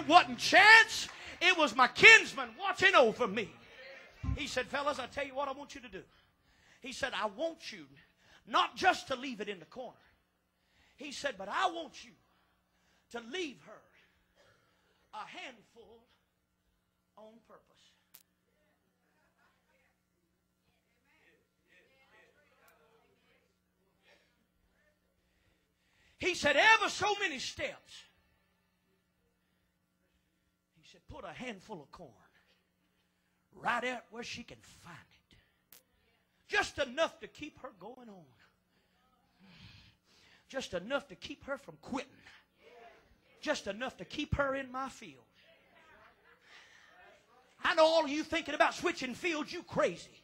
It wasn't chance. It was my kinsman watching over me. He said, fellas, I tell you what I want you to do. He said, I want you not just to leave it in the corner. He said, but I want you to leave her a handful on purpose. He said, ever so many steps. He said, put a handful of corn right out where she can find it. Just enough to keep her going on. Just enough to keep her from quitting. Just enough to keep her in my field. I know all of you thinking about switching fields, you crazy.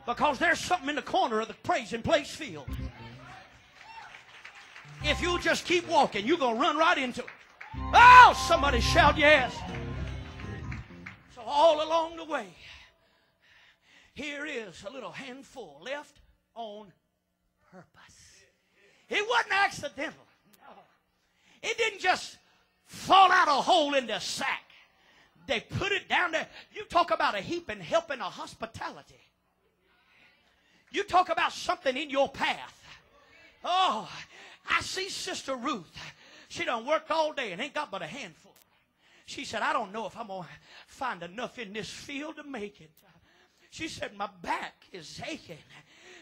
Because there's something in the corner of the praising place field. If you'll just keep walking, you're going to run right into it. Oh, somebody shout yes. So all along the way, here is a little handful left on purpose. It wasn't accidental. No. It didn't just fall out a hole in the sack. They put it down there. You talk about a heap and helping a hospitality. You talk about something in your path. Oh, I see Sister Ruth. She done worked all day and ain't got but a handful. She said, I don't know if I'm going to find enough in this field to make it. She said, my back is aching.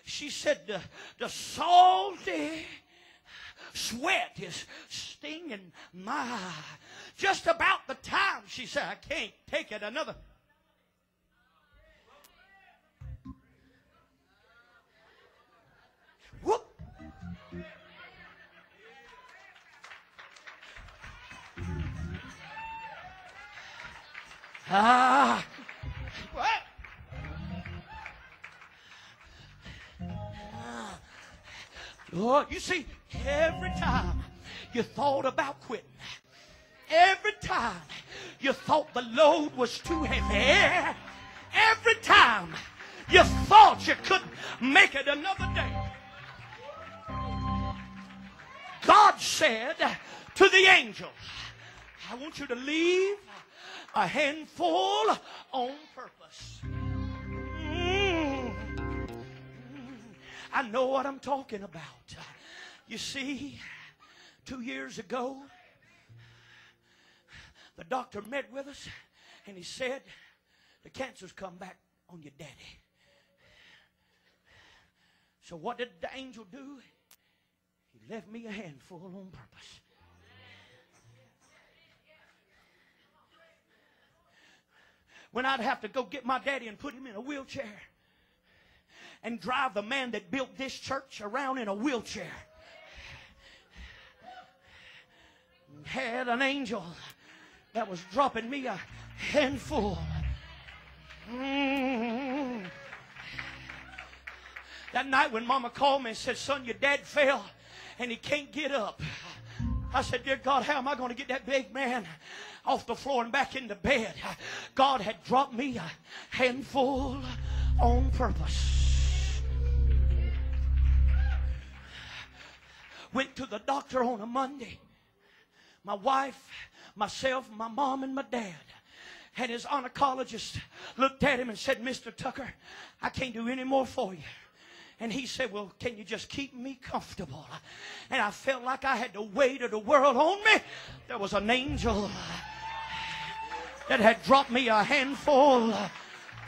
She said, the salty sweat is stinging my. Just about the time, she said, I can't take it another. Whoop. What? Lord, you see, every time you thought about quitting, every time you thought the load was too heavy, every time you thought you couldn't make it another day, God said to the angel, I want you to leave a handful on purpose. I know what I'm talking about. You see, 2 years ago, the doctor met with us and he said, the cancer's come back on your daddy. So what did the angel do? He left me a handful on purpose. When I'd have to go get my daddy and put him in a wheelchair and drive the man that built this church around in a wheelchair. Had an angel that was dropping me a handful. That night when Mama called me and said, son, your dad fell and he can't get up. I said, dear God, how am I going to get that big man off the floor and back into bed? God had dropped me a handful on purpose. Went to the doctor on a Monday. My wife, myself, my mom, and my dad. And his oncologist looked at him and said, Mr. Tucker, I can't do any more for you. And he said, well, can you just keep me comfortable? And I felt like I had the weight of the world on me. There was an angel that had dropped me a handful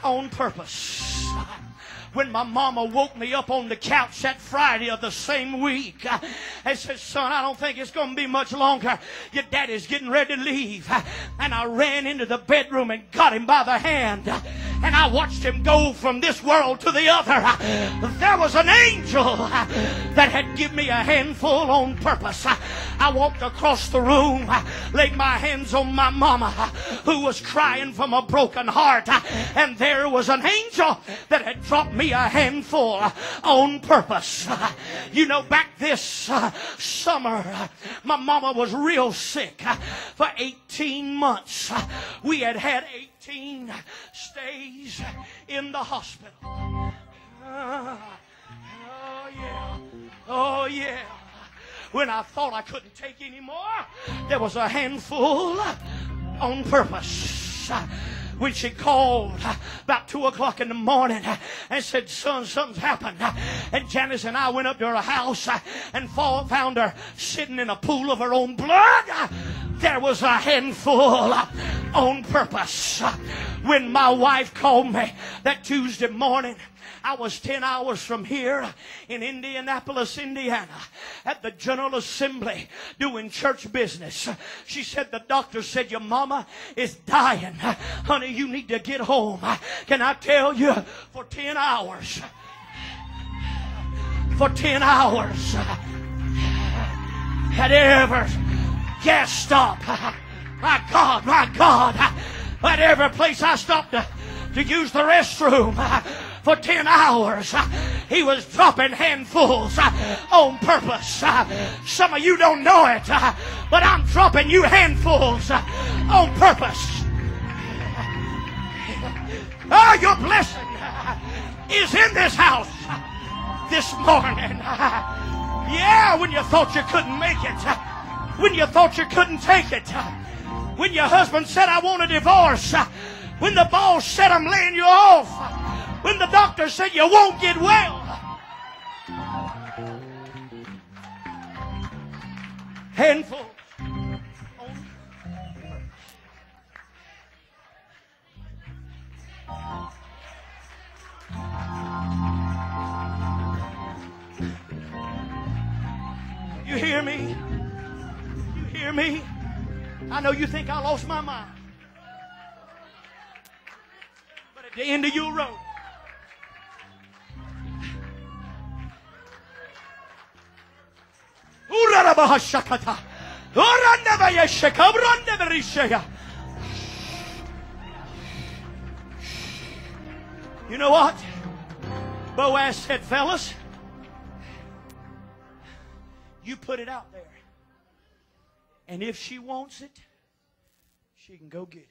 on purpose. When my mama woke me up on the couch that Friday of the same week and said, son, I don't think it's going to be much longer. Your daddy's getting ready to leave. And I ran into the bedroom and got him by the hand. And I watched him go from this world to the other. There was an angel that had given me a handful on purpose. I walked across the room, laid my hands on my mama who was crying from a broken heart. And there was an angel that had dropped me a handful on purpose. You know, back this summer, my mama was real sick for 18 months. We had 18 stays in the hospital. Oh, yeah. Oh, yeah. When I thought I couldn't take any more, there was a handful on purpose. When she called about 2 o'clock in the morning and said, son, something's happened. And Janice and I went up to her house and found her sitting in a pool of her own blood. There was a handful on purpose. When my wife called me that Tuesday morning, I was 10 hours from here in Indianapolis, Indiana, at the General Assembly doing church business. She said, the doctor said your mama is dying. Honey, you need to get home. Can I tell you, for 10 hours, at every gas stop, my God, at every place I stopped to use the restroom, for 10 hours, he was dropping handfuls on purpose. Some of you don't know it, but I'm dropping you handfuls on purpose. Oh, your blessing is in this house this morning. Yeah, when you thought you couldn't make it, when you thought you couldn't take it, when your husband said, I want a divorce, when the boss said, I'm laying you off, when the doctor said you won't get well. Handful. You hear me? You hear me? I know you think I lost my mind. But at the end of your road, you know what? Boaz said, fellas, you put it out there. And if she wants it, she can go get it.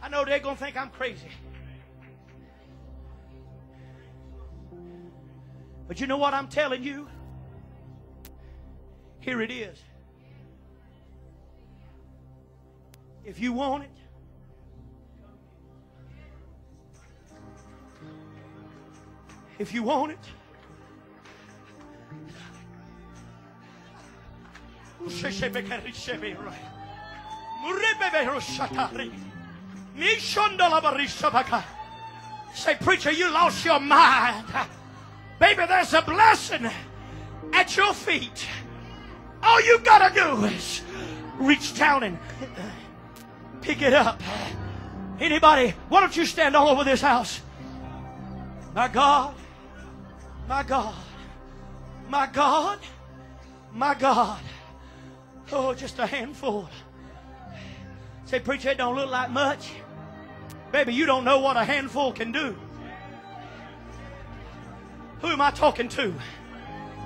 I know they're going to think I'm crazy. But you know what I'm telling you? Here it is. If you want it, if you want it, say, preacher, you lost your mind. Baby, there's a blessing at your feet. All you gotta do is reach down and pick it up. Anybody, why don't you stand all over this house? My God, my God, my God, my God. Oh, just a handful. Say, preacher, it don't look like much. Baby, you don't know what a handful can do. Who am I talking to?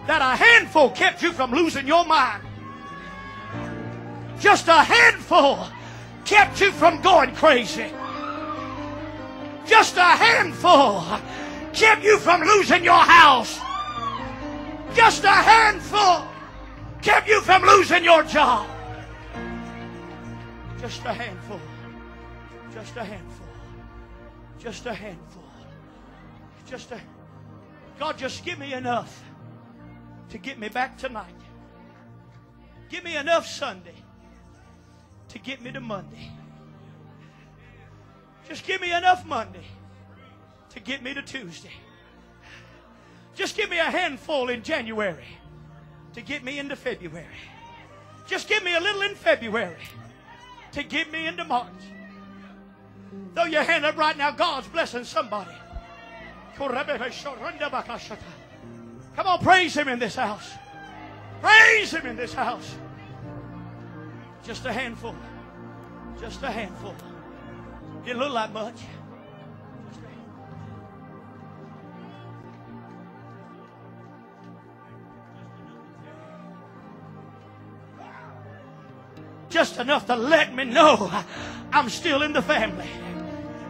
That a handful kept you from losing your mind. Just a handful kept you from going crazy. Just a handful kept you from losing your house. Just a handful kept you from losing your job. Just a handful. Just a handful. Just a handful. Just a... God, just give me enough to get me back tonight. Give me enough Sunday to get me to Monday. Just give me enough Monday to get me to Tuesday. Just give me a handful in January to get me into February. Just give me a little in February to get me into March. Throw your hand up right now. God's blessing somebody. Come on, praise Him in this house. Praise Him in this house. Just a handful. Just a handful. Didn't look like much. Just enough to let me know I'm still in the family.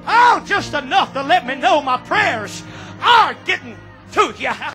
Oh, just enough to let me know my prayers are getting to you.